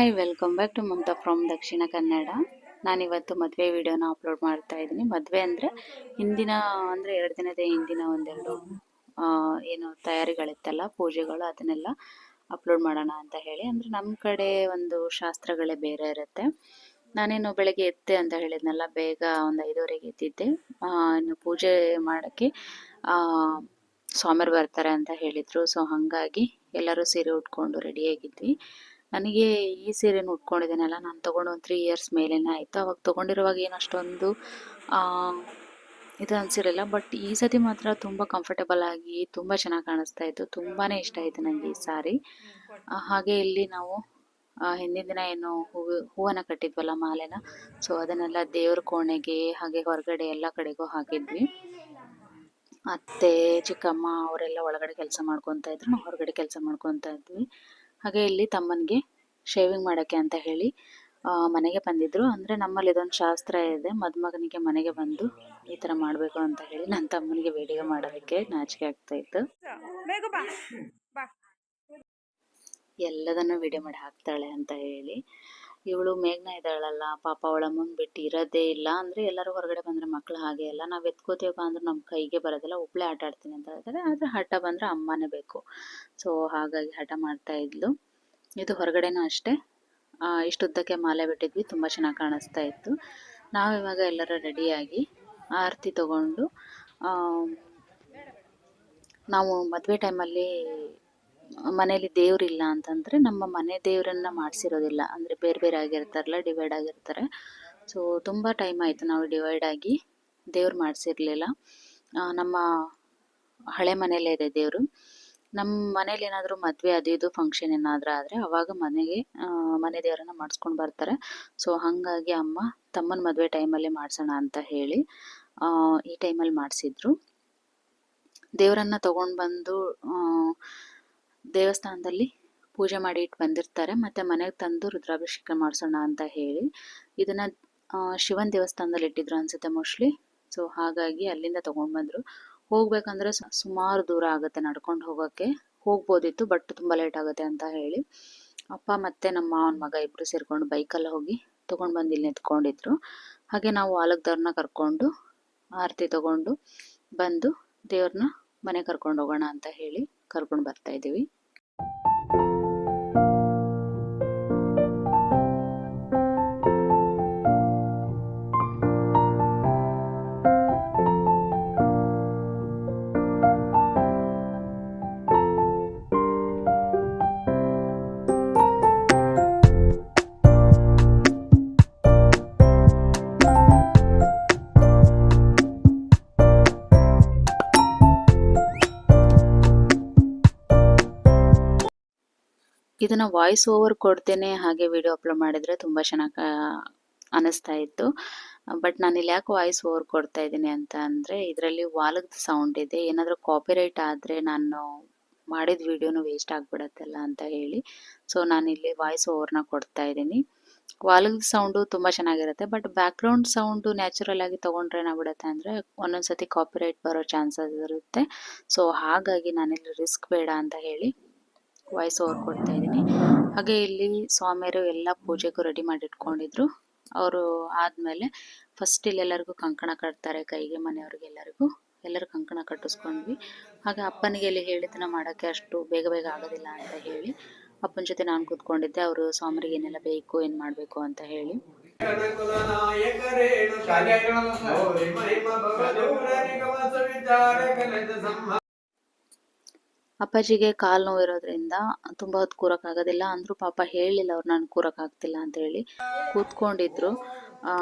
Hi, welcome back to Mamata from Dakshina Kannada. ನಾನಿವತ್ತು ಮದುವೆ ವಿಡಿಯೋನ ಅಪ್ಲೋಡ್ ಮಾಡ್ತಾ ಇದ್ದೀನಿ. ಮದುವೆ ಅಂದರೆ ಹಿಂದಿನ ಅಂದರೆ 2 ದಿನದ ಹಿಂದಿನ ಒಂದೆರಡು ಏನು ತಯಾರಿಗಳಿತ್ತಲ್ಲ, ಪೂಜೆಗಳು, ಅದನ್ನೆಲ್ಲ ಅಪ್ಲೋಡ್ ಮಾಡೋಣ ಅಂತ ಹೇಳಿ. ಅಂದರೆ ನಮ್ಮ ಕಡೆ ಒಂದು ಶಾಸ್ತ್ರಗಳೇ ಬೇರೆ ಇರುತ್ತೆ. ನಾನೇನು ಬೆಳಗ್ಗೆ ಎದ್ದೆ ಅಂತ ಹೇಳಿದ್ನಲ್ಲ, ಬೇಗ ಒಂದು 5:30ಗೆ ಎದ್ದಿದ್ದೆ. ಇನ್ನು ಪೂಜೆ ಮಾಡೋಕ್ಕೆ ಸ್ವಾಮಿಯರು ಬರ್ತಾರೆ ಅಂತ ಹೇಳಿದರು. ಸೊ ಹಾಗಾಗಿ ಎಲ್ಲರೂ ಸೀರೆ ಉಟ್ಕೊಂಡು ರೆಡಿಯಾಗಿದ್ವಿ. ನನಗೆ ಈ ಸೀರೆನ ಉಟ್ಕೊಂಡಿದ್ದೀನಲ್ಲ, ನಾನು ತೊಗೊಂಡು ಒಂದು 3 ಇಯರ್ಸ್ ಮೇಲೇನೆ ಆಯಿತು. ಅವಾಗ ತೊಗೊಂಡಿರುವಾಗ ಏನು ಅಷ್ಟೊಂದು ಇದು ಅನಿಸಿರಲಿಲ್ಲ. ಬಟ್ ಈ ಸತಿ ಮಾತ್ರ ತುಂಬ ಕಂಫರ್ಟಬಲ್ ಆಗಿ ತುಂಬ ಚೆನ್ನಾಗಿ ಕಾಣಿಸ್ತಾ ಇತ್ತು. ತುಂಬಾ ಇಷ್ಟ ಆಯಿತು ನನಗೆ ಈ ಸಾರಿ. ಹಾಗೆ ಇಲ್ಲಿ ನಾವು ಹಿಂದಿನ ದಿನ ಏನು ಹೂವನ್ನು ಕಟ್ಟಿದ್ವಲ್ಲ, ಮಾಲೆನ, ಸೊ ಅದನ್ನೆಲ್ಲ ದೇವ್ರ ಕೋಣೆಗೆ ಹಾಗೆ ಹೊರಗಡೆ ಎಲ್ಲ ಕಡೆಗೂ ಹಾಕಿದ್ವಿ. ಅತ್ತೆ, ಚಿಕ್ಕಮ್ಮ ಅವರೆಲ್ಲ ಒಳಗಡೆ ಕೆಲಸ ಮಾಡ್ಕೊತಾ ಇದ್ರು, ನಾವು ಹೊರಗಡೆ ಕೆಲಸ ಮಾಡ್ಕೊತಾ ಇದ್ವಿ. ಹಾಗೆ ಇಲ್ಲಿ ತಮ್ಮನಿಗೆ ಶೇವಿಂಗ್ ಮಾಡೋಕ್ಕೆ ಅಂತ ಹೇಳಿ ಮನೆಗೆ ಬಂದಿದ್ರು. ಅಂದರೆ ನಮ್ಮಲ್ಲಿ ಇದೊಂದು ಶಾಸ್ತ್ರ ಇದೆ, ಮದುಮಗನಿಗೆ ಮನೆಗೆ ಬಂದು ಈ ಥರ ಮಾಡಬೇಕು ಅಂತ ಹೇಳಿ. ನನ್ನ ತಮ್ಮನಿಗೆ ವಿಡಿಯೋ ಮಾಡೋದಕ್ಕೆ ನಾಚಿಕೆ ಆಗ್ತಾ ಇತ್ತು. ಎಲ್ಲದನ್ನು ವಿಡಿಯೋ ಮಾಡಿ ಹಾಕ್ತಾಳೆ ಅಂತ ಹೇಳಿ. ಇವಳು ಮೇಘ್ನ ಇದ್ದಾಳಲ್ಲ, ಪಾಪ ಅವಳ ಮುಂದೆ ಬಿಟ್ಟು ಇರೋದೇ ಇಲ್ಲ. ಅಂದರೆ ಎಲ್ಲರೂ ಹೊರಗಡೆ ಬಂದರೆ ಮಕ್ಕಳು ಹಾಗೆ ಎಲ್ಲ, ನಾವು ಎತ್ಕೋತೀವಪ್ಪ ಅಂದ್ರೆ ನಮ್ಮ ಕೈಗೆ ಬರೋದಿಲ್ಲ, ಒಬ್ಬಳೇ ಆಟ ಆಡ್ತೀನಿ ಅಂತ ಹೇಳ್ತಾರೆ. ಆದರೆ ಹಠ ಬಂದರೆ ಅಮ್ಮನೇ ಬೇಕು. ಸೊ ಹಾಗಾಗಿ ಹಠ ಮಾಡ್ತಾ ಇದ್ಲು. ಇದು ಹೊರಗಡೆನೂ ಅಷ್ಟೇ, ಇಷ್ಟುದ್ದಕ್ಕೆ ಮಾಲೆ ಬಿಟ್ಟಿದ್ವಿ, ತುಂಬ ಚೆನ್ನಾಗಿ ಕಾಣಿಸ್ತಾ ಇತ್ತು. ನಾವಿವಾಗ ಎಲ್ಲರೂ ರೆಡಿಯಾಗಿ ಆರತಿ ತಗೊಂಡು, ನಾವು ಮದುವೆ ಟೈಮಲ್ಲಿ ಮನೇಲಿ ದೇವ್ರಿಲ್ಲ ಅಂತಂದರೆ ನಮ್ಮ ಮನೆ ದೇವರನ್ನ ಮಾಡಿಸಿರೋದಿಲ್ಲ. ಅಂದರೆ ಬೇರೆ ಬೇರೆ ಆಗಿರ್ತಾರಲ್ಲ, ಡಿವೈಡ್ ಆಗಿರ್ತಾರೆ. ಸೊ ತುಂಬ ಟೈಮ್ ಆಯಿತು ನಾವು ಡಿವೈಡ್ ಆಗಿ ದೇವ್ರು ಮಾಡಿಸಿರ್ಲಿಲ್ಲ. ನಮ್ಮ ಹಳೆ ಮನೆಯಲ್ಲೇ ಇದೆ ದೇವರು. ನಮ್ಮ ಮನೇಲಿ ಏನಾದರೂ ಮದುವೆ ಅದು ಇದು ಫಂಕ್ಷನ್ ಏನಾದರೂ ಆದರೆ ಅವಾಗ ಮನೆ ದೇವರನ್ನ ಮಾಡಿಸ್ಕೊಂಡು ಬರ್ತಾರೆ. ಸೊ ಹಾಗಾಗಿ ಅಮ್ಮ ತಮ್ಮನ ಮದುವೆ ಟೈಮಲ್ಲಿ ಮಾಡಿಸೋಣ ಅಂತ ಹೇಳಿ ಈ ಟೈಮಲ್ಲಿ ಮಾಡಿಸಿದ್ರು. ದೇವರನ್ನ ತೊಗೊಂಡು ಬಂದು ದೇವಸ್ಥಾನದಲ್ಲಿ ಪೂಜೆ ಮಾಡಿ ಇಟ್ಟು ಬಂದಿರ್ತಾರೆ. ಮತ್ತು ಮನೆಗೆ ತಂದು ರುದ್ರಾಭಿಷೇಕ ಮಾಡಿಸೋಣ ಅಂತ ಹೇಳಿ ಇದನ್ನು ಶಿವನ ದೇವಸ್ಥಾನದಲ್ಲಿ ಇಟ್ಟಿದ್ರು ಅನಿಸುತ್ತೆ ಮೋಸ್ಟ್ಲಿ. ಸೊ ಹಾಗಾಗಿ ಅಲ್ಲಿಂದ ತೊಗೊಂಡು ಬಂದರು. ಹೋಗ್ಬೇಕಂದ್ರೆ ಸುಮಾರು ದೂರ ಆಗುತ್ತೆ ನಡ್ಕೊಂಡು ಹೋಗೋಕ್ಕೆ. ಹೋಗ್ಬೋದಿತ್ತು, ಬಟ್ ತುಂಬ ಲೇಟ್ ಆಗುತ್ತೆ ಅಂತ ಹೇಳಿ ಅಪ್ಪ ಮತ್ತು ನಮ್ಮ ಮಾವನ ಮಗ ಇಬ್ಬರು ಸೇರಿಕೊಂಡು ಬೈಕಲ್ಲಿ ಹೋಗಿ ತೊಗೊಂಡು ಬಂದು ಇಲ್ಲಿ ನಿಂತ್ಕೊಂಡಿದ್ರು. ಹಾಗೆ ನಾವು ವಾಲಕದವ್ರನ್ನ ಕರ್ಕೊಂಡು ಆರತಿ ತೊಗೊಂಡು ಬಂದು ದೇವ್ರನ್ನ ಮನೆ ಕರ್ಕೊಂಡು ಹೋಗೋಣ ಅಂತ ಹೇಳಿ ಕರ್ಕೊಂಡು ಬರ್ತಾ ಇದ್ದೀವಿ. ಇದನ್ನು ವಾಯ್ಸ್ ಓವರ್ ಕೊಡ್ತೇನೆ ಹಾಗೆ ವಿಡಿಯೋ ಅಪ್ಲೋಡ್ ಮಾಡಿದರೆ ತುಂಬ ಚೆನ್ನಾಗಿ ಅನ್ನಿಸ್ತಾ ಇತ್ತು. ಬಟ್ ನಾನಿಲ್ಲಿ ಯಾಕೆ ವಾಯ್ಸ್ ಓವರ್ ಕೊಡ್ತಾ ಇದ್ದೀನಿ ಅಂತ ಅಂದರೆ, ಇದರಲ್ಲಿ ವಾಲಕದ ಸೌಂಡ್ ಇದೆ. ಏನಾದರೂ ಕಾಪಿರೈಟ್ ಆದರೆ ನಾನು ಮಾಡಿದ ವಿಡಿಯೋನು ವೇಸ್ಟ್ ಆಗಿಬಿಡತ್ತಲ್ಲ ಅಂತ ಹೇಳಿ ಸೊ ನಾನಿಲ್ಲಿ ವಾಯ್ಸ್ ಓವರ್ನ ಕೊಡ್ತಾ ಇದ್ದೀನಿ. ವಾಲಕದ ಸೌಂಡು ತುಂಬ ಚೆನ್ನಾಗಿರುತ್ತೆ, ಬಟ್ ಬ್ಯಾಕ್ಗ್ರೌಂಡ್ ಸೌಂಡು ನ್ಯಾಚುರಲ್ ಆಗಿ ತೊಗೊಂಡ್ರೆ ಏನಾಗ್ಬಿಡುತ್ತೆ ಅಂದರೆ ಒಂದೊಂದು ಸತಿ ಕಾಪಿರೈಟ್ ಬರೋ ಚಾನ್ಸಸ್ ಇರುತ್ತೆ. ಸೊ ಹಾಗಾಗಿ ನಾನಿಲ್ಲಿ ರಿಸ್ಕ್ ಬೇಡ ಅಂತ ಹೇಳಿ ವಾಯ್ಸ್ ಓವರ್ ಕೊಡ್ತಾ ಇದ್ದೀನಿ. ಹಾಗೆ ಇಲ್ಲಿ ಸ್ವಾಮಿಯರು ಎಲ್ಲ ಪೂಜೆಗೂ ರೆಡಿ ಮಾಡಿ ಇಟ್ಕೊಂಡಿದ್ರು. ಅವರು ಆದಮೇಲೆ ಫಸ್ಟ್ ಇಲ್ಲೆಲ್ಲರಿಗೂ ಕಂಕಣ ಕಟ್ತಾರೆ, ಕೈಗೆ, ಮನೆಯವ್ರಿಗೆ ಎಲ್ಲರೂ ಕಂಕಣ ಕಟ್ಟಿಸ್ಕೊಂಡ್ವಿ. ಹಾಗೆ ಅಪ್ಪನಿಗೆ ಇಲ್ಲಿ ಹೇಳಿದ್ದನ್ನ ಮಾಡೋಕ್ಕೆ ಅಷ್ಟು ಬೇಗ ಬೇಗ ಆಗೋದಿಲ್ಲ ಅಂತ ಹೇಳಿ ಅಪ್ಪನ ಜೊತೆ ನಾನು ಕೂತ್ಕೊಂಡಿದ್ದೆ. ಅವರು ಸ್ವಾಮಿಯರಿಗೆ ಏನೆಲ್ಲ ಬೇಕು, ಏನು ಮಾಡಬೇಕು ಅಂತ ಹೇಳಿ. ಅಪ್ಪಾಜಿಗೆ ಕಾಲು ನೋವು ಇರೋದ್ರಿಂದ ತುಂಬ ಹೊತ್ತು ಕೂರೋಕ್ಕಾಗೋದಿಲ್ಲ. ಅಂದರೂ ಪಾಪ ಹೇಳಿಲ್ಲ ಅವ್ರು ನಾನು ಕೂರೋಕ್ಕಾಗ್ತಿಲ್ಲ ಅಂತ ಹೇಳಿ ಕೂತ್ಕೊಂಡಿದ್ರು.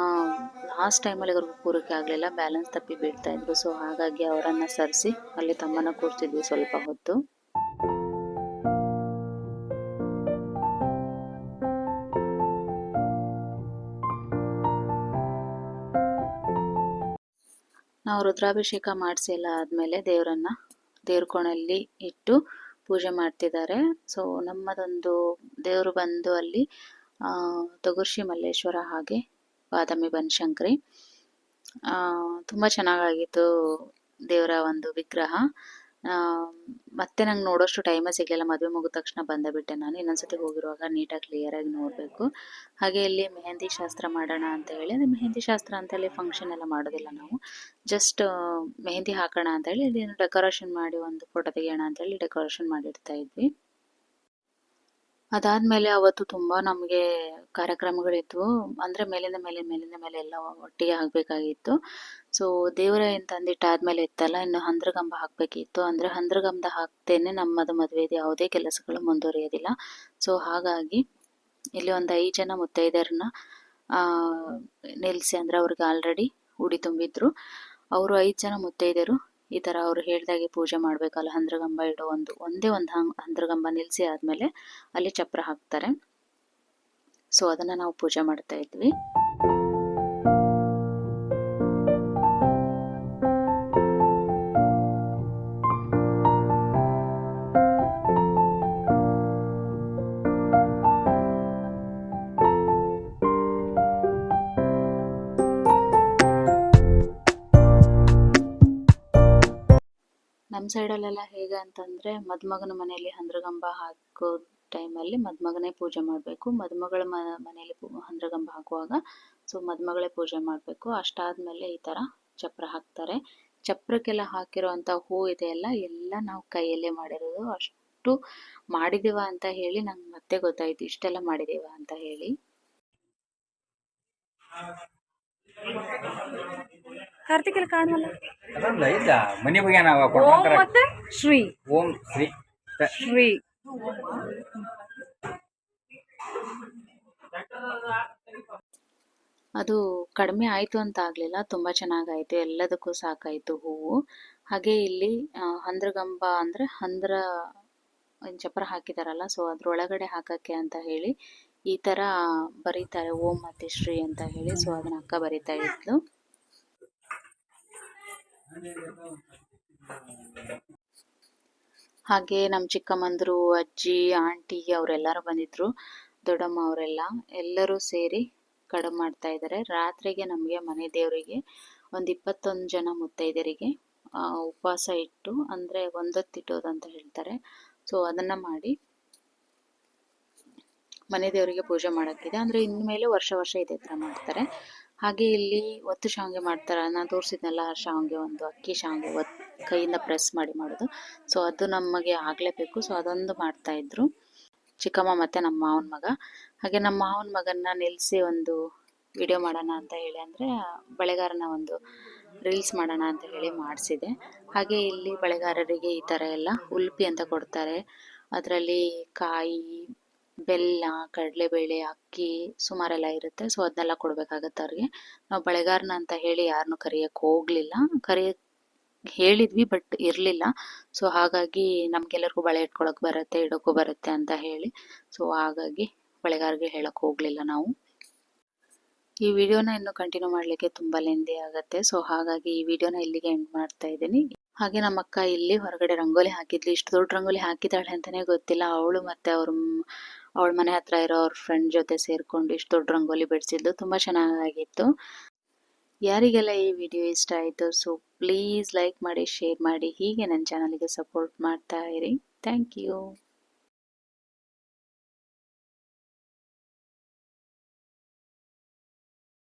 ಲಾಸ್ಟ್ ಟೈಮಲ್ಲಿ ಅವ್ರಿಗೆ ಕೂರೋಕ್ಕೆ ಆಗಲಿಲ್ಲ, ಬ್ಯಾಲೆನ್ಸ್ ತಪ್ಪಿ ಬೀಳ್ತಾ ಇದ್ರು. ಸೊ ಹಾಗಾಗಿ ಅವರನ್ನು ಸರಿಸಿ ಅಲ್ಲಿ ತಮ್ಮನ ಕೂರ್ತಿದ್ವಿ ಸ್ವಲ್ಪ ಹೊತ್ತು. ನಾವು ರುದ್ರಾಭಿಷೇಕ ಮಾಡಿಸಿ ಎಲ್ಲ ಆದಮೇಲೆ ದೇವ್ರ ಕೋಣೆಯಲ್ಲಿ ಇಟ್ಟು ಪೂಜೆ ಮಾಡ್ತಿದ್ದಾರೆ. ಸೊ ನಮ್ಮದೊಂದು ದೇವರು ಬಂದು ಅಲ್ಲಿ ತೊಗರ್ಶಿ ಮಲ್ಲೇಶ್ವರ ಹಾಗೆ ಬಾದಾಮಿ ಬನಶಂಕರಿ. ತುಂಬ ಚೆನ್ನಾಗಾಗಿತ್ತು ದೇವರ ಒಂದು ವಿಗ್ರಹ. ಆ, ಮತ್ತೆ ನಂಗೆ ನೋಡೋಷ್ಟು ಟೈಮೇ ಸಿಗಲಿಲ್ಲ, ಮದುವೆ ಮುಗಿದ ತಕ್ಷಣ ಬಂದೇ ಬಿಟ್ಟೆ ನಾನು. ಇನ್ನೊಂದ್ಸತಿ ಹೋಗಿರುವಾಗ ನೀಟಾಗಿ ಕ್ಲಿಯರಾಗಿ ನೋಡಬೇಕು. ಹಾಗೆ ಇಲ್ಲಿ ಮೆಹಂದಿ ಶಾಸ್ತ್ರ ಮಾಡೋಣ ಅಂತ ಹೇಳಿ, ಅಂದರೆ ಮೆಹಂದಿ ಶಾಸ್ತ್ರ ಅಂತ ಹೇಳಿ ಫಂಕ್ಷನ್ ಎಲ್ಲ ಮಾಡೋದಿಲ್ಲ ನಾವು, ಜಸ್ಟ್ ಮೆಹಂದಿ ಹಾಕೋಣ ಅಂತ ಹೇಳಿ ಇಲ್ಲಿ ಡೆಕೋರೇಷನ್ ಮಾಡಿ ಒಂದು ಫೋಟೋ ತೆಗೆಯೋಣ ಅಂತ ಹೇಳಿ ಡೆಕೋರೇಷನ್ ಮಾಡಿಡ್ತಾ ಇದ್ವಿ. ಅದಾದ್ಮೇಲೆ ಅವತ್ತು ತುಂಬಾ ನಮಗೆ ಕಾರ್ಯಕ್ರಮಗಳಿದ್ವು. ಅಂದ್ರೆ ಮೇಲಿಂದ ಮೇಲೆ ಎಲ್ಲ ಒಟ್ಟಿಗೆ ಆಗ್ಬೇಕಾಗಿತ್ತು. ಸೊ ದೇವರ ಏನ್ ತಂದಿಟ್ಟಾದ್ಮೇಲೆ ಇತ್ತಲ್ಲ, ಇನ್ನು ಹಂದ್ರಗಂಬ ಹಾಕ್ಬೇಕಿತ್ತು. ಅಂದ್ರೆ ಹಂದ್ರಗಂಬ ಹಾಕ್ತೇನೆ ನಮ್ಮದು ಮದುವೆದು ಯಾವುದೇ ಕೆಲಸಗಳು ಮುಂದುವರಿಯೋದಿಲ್ಲ. ಸೊ ಹಾಗಾಗಿ ಇಲ್ಲಿ ಒಂದು 5 ಜನ ಮುತ್ತೈದೆಯರನ್ನ ಆ ನಿಲ್ಸಿ, ಅಂದ್ರೆ ಅವ್ರಿಗೆ ಆಲ್ರೆಡಿ ಉಡಿ ತುಂಬಿದ್ರು. ಅವರು 5 ಜನ ಮುತ್ತೈದೆಯರು ಈ ತರ ಅವ್ರು ಹೇಳ್ದಾಗೆ ಪೂಜೆ ಮಾಡ್ಬೇಕಲ್ಲ, ಹಂದ್ರಗಂಬ ಇಡೋ ಒಂದೇ ಒಂದು ಹಂದ್ರಗಂಬ ನಿಲ್ಸಿ ಆದ್ಮೇಲೆ ಅಲ್ಲಿ ಚಪ್ರ ಹಾಕ್ತಾರೆ. ಸೊ ಅದನ್ನ ನಾವು ಪೂಜೆ ಮಾಡ್ತಾ ಇದ್ವಿ. ನಮ್ಮ ಸೈಡಲ್ಲೆಲ್ಲ ಹೇಗೆ ಅಂತಂದರೆ, ಮದುಮಗನ ಮನೆಯಲ್ಲಿ ಹಂದ್ರಗಂಬ ಹಾಕೋ ಟೈಮಲ್ಲಿ ಮದುಮಗನೇ ಪೂಜೆ ಮಾಡಬೇಕು. ಮದುಮಗಳ ಮನೆಯಲ್ಲಿ ಹಂದ್ರಗಂಬ ಹಾಕುವಾಗ ಸೊ ಮದುಮಗಳೇ ಪೂಜೆ ಮಾಡಬೇಕು. ಅಷ್ಟಾದಮೇಲೆ ಈ ಥರ ಚಪ್ರ ಹಾಕ್ತಾರೆ. ಚಪ್ರಕ್ಕೆಲ್ಲ ಹಾಕಿರೋವಂಥ ಹೂ ಇದೆಯಲ್ಲ, ಎಲ್ಲ ನಾವು ಕೈಯಲ್ಲೇ ಮಾಡಿರೋದು. ಅಷ್ಟು ಮಾಡಿದೀವ ಅಂತ ಹೇಳಿ ನಂಗೆ ಮತ್ತೆ ಗೊತ್ತಾಯ್ತು, ಇಷ್ಟೆಲ್ಲ ಮಾಡಿದೀವ ಅಂತ ಹೇಳಿ. ಕಾರ್ತಿಕಲ್ಲಿ ಕಾಣುವಲ್ಲ, ಅದೊಂದು ಇಲ್ಲ ಮನೆ ಬಗ್ಗೆ ನಾವು ಓಂ ಮತ್ತೆ ಶ್ರೀ, ಓಂ ಶ್ರೀ ಶ್ರೀ. ಅದು ಕಡಿಮೆ ಆಯಿತು ಅಂತ ಆಗಲಿಲ್ಲ, ತುಂಬ ಚೆನ್ನಾಗಾಯಿತು, ಎಲ್ಲದಕ್ಕೂ ಸಾಕಾಯಿತು ಹೂವು. ಹಾಗೆ ಇಲ್ಲಿ ಹಂದ್ರಗಂಬ ಅಂದರೆ ಚಪ್ರ ಹಾಕಿದಾರಲ್ಲ, ಸೊ ಅದ್ರೊಳಗಡೆ ಹಾಕಕ್ಕೆ ಅಂತ ಹೇಳಿ ಈ ಥರ ಬರೀತಾರೆ, ಓಂ ಮತ್ತೆ ಶ್ರೀ ಅಂತ ಹೇಳಿ. ಸೊ ಅದನ್ನ ಅಕ್ಕ ಬರೀತಾ ಇದ್ಲು. ಹಾಗೆ ನಮ್ಮ ಚಿಕ್ಕಮ್ಮಂದ್ರು, ಅಜ್ಜಿ, ಆಂಟಿ ಅವರೆಲ್ಲರೂ ಬಂದಿದ್ರು, ದೊಡ್ಡಮ್ಮ ಅವರೆಲ್ಲ ಎಲ್ಲರೂ ಸೇರಿ ಕಡುಬು ಮಾಡ್ತಾ ಇದ್ದಾರೆ. ರಾತ್ರಿಗೆ ನಮಗೆ ಮನೆ ದೇವರಿಗೆ ಒಂದು 21 ಜನ ಮುತ್ತೈದೆಯರಿಗೆ ಉಪವಾಸ ಇಟ್ಟು, ಅಂದರೆ ಒಂದೊತ್ತಿಟ್ಟೋದು ಅಂತ ಹೇಳ್ತಾರೆ. ಸೊ ಅದನ್ನು ಮಾಡಿ ಮನೆ ದೇವರಿಗೆ ಪೂಜೆ ಮಾಡೋಕ್ಕಿದೆ. ಅಂದರೆ ಇನ್ಮೇಲೆ ವರ್ಷ ವರ್ಷ ಇದೇ ಥರ ಮಾಡ್ತಾರೆ. ಹಾಗೆ ಇಲ್ಲಿ ಒತ್ತು ಶಾವಿಗೆ ಮಾಡ್ತಾರೆ. ನಾನು ತೋರಿಸಿದ್ನಲ್ಲ, ಆ ಶಾವಿಗೆ ಒಂದು ಅಕ್ಕಿ ಶಾವಿಗೆ ಕೈಯಿಂದ ಪ್ರೆಸ್ ಮಾಡಿ ಮಾಡೋದು. ಸೊ ಅದು ನಮಗೆ ಆಗಲೇಬೇಕು. ಸೊ ಅದೊಂದು ಮಾಡ್ತಾಯಿದ್ರು ಚಿಕ್ಕಮ್ಮ ಮತ್ತು ನಮ್ಮ ಮಾವನ ಮಗ. ಹಾಗೆ ನಮ್ಮ ಮಾವನ ಮಗನ್ನ ನಿಲ್ಲಿಸಿ ಒಂದು ವಿಡಿಯೋ ಮಾಡೋಣ ಅಂತ ಹೇಳಿ, ಅಂದರೆ ಬಳೆಗಾರನ ಒಂದು ರೀಲ್ಸ್ ಮಾಡೋಣ ಅಂತ ಹೇಳಿ ಮಾಡಿಸಿದೆ. ಹಾಗೆ ಇಲ್ಲಿ ಬಳೆಗಾರರಿಗೆ ಈ ಥರ ಎಲ್ಲ ಉಲ್ಪಿ ಅಂತ ಕೊಡ್ತಾರೆ. ಅದರಲ್ಲಿ ಕಾಯಿ, ಬೆಲ್ಲ, ಕಡಲೆಬೇಳೆ, ಅಕ್ಕಿ ಸುಮಾರೆಲ್ಲ ಇರುತ್ತೆ. ಸೊ ಅದನ್ನೆಲ್ಲ ಕೊಡಬೇಕಾಗತ್ತೆ ಅವ್ರಿಗೆ. ನಾವು ಬಳೆಗಾರನ ಅಂತ ಹೇಳಿ ಯಾರನ್ನೂ ಕರೆಯೋಕ್ಕೆ ಹೋಗಲಿಲ್ಲ. ಹೇಳಿದ್ವಿ ಬಟ್ ಇರಲಿಲ್ಲ. ಸೊ ಹಾಗಾಗಿ ನಮಗೆಲ್ಲರಿಗೂ ಬಳೆ ಇಟ್ಕೊಳಕ್ಕೆ ಬರುತ್ತೆ, ಇಡೋಕ್ಕೂ ಬರುತ್ತೆ ಅಂತ ಹೇಳಿ, ಸೊ ಹಾಗಾಗಿ ಬಳೆಗಾರಿಗೆ ಹೇಳಕ್ಕೆ ಹೋಗಲಿಲ್ಲ ನಾವು. ಈ ವಿಡಿಯೋನ ಇನ್ನು ಕಂಟಿನ್ಯೂ ಮಾಡಲಿಕ್ಕೆ ತುಂಬ ಲೆಂದಿ ಆಗುತ್ತೆ. ಸೊ ಹಾಗಾಗಿ ಈ ವಿಡಿಯೋನ ಇಲ್ಲಿಗೆ ಎಂಡ್ ಮಾಡ್ತಾ ಇದ್ದೀನಿ. ಹಾಗೆ ನಮ್ಮ ಅಕ್ಕ ಇಲ್ಲಿ ಹೊರಗಡೆ ರಂಗೋಲಿ ಹಾಕಿದ್ಲಿ. ಇಷ್ಟು ದೊಡ್ಡ ರಂಗೋಲಿ ಹಾಕಿದ್ದಾಳೆ ಅಂತಲೇ ಗೊತ್ತಿಲ್ಲ. ಅವಳು ಮತ್ತು ಅವಳ ಮನೆ ಹತ್ರ ಇರೋ ಅವ್ರ ಫ್ರೆಂಡ್ ಜೊತೆ ಸೇರಿಕೊಂಡು ಇಷ್ಟು ದೊಡ್ಡ ರಂಗೋಲಿ ಬಿಡಿಸಿದ್ಲು. ತುಂಬ ಚೆನ್ನಾಗಿತ್ತು. ಯಾರಿಗೆಲ್ಲ ಈ ವಿಡಿಯೋ ಇಷ್ಟ ಆಯಿತು, ಸೊ ಪ್ಲೀಸ್ ಲೈಕ್ ಮಾಡಿ, ಶೇರ್ ಮಾಡಿ, ಹೀಗೆ ನನ್ನ ಚಾನಲ್ಗೆ ಸಪೋರ್ಟ್ ಮಾಡ್ತಾ ಇರಿ. Thank you.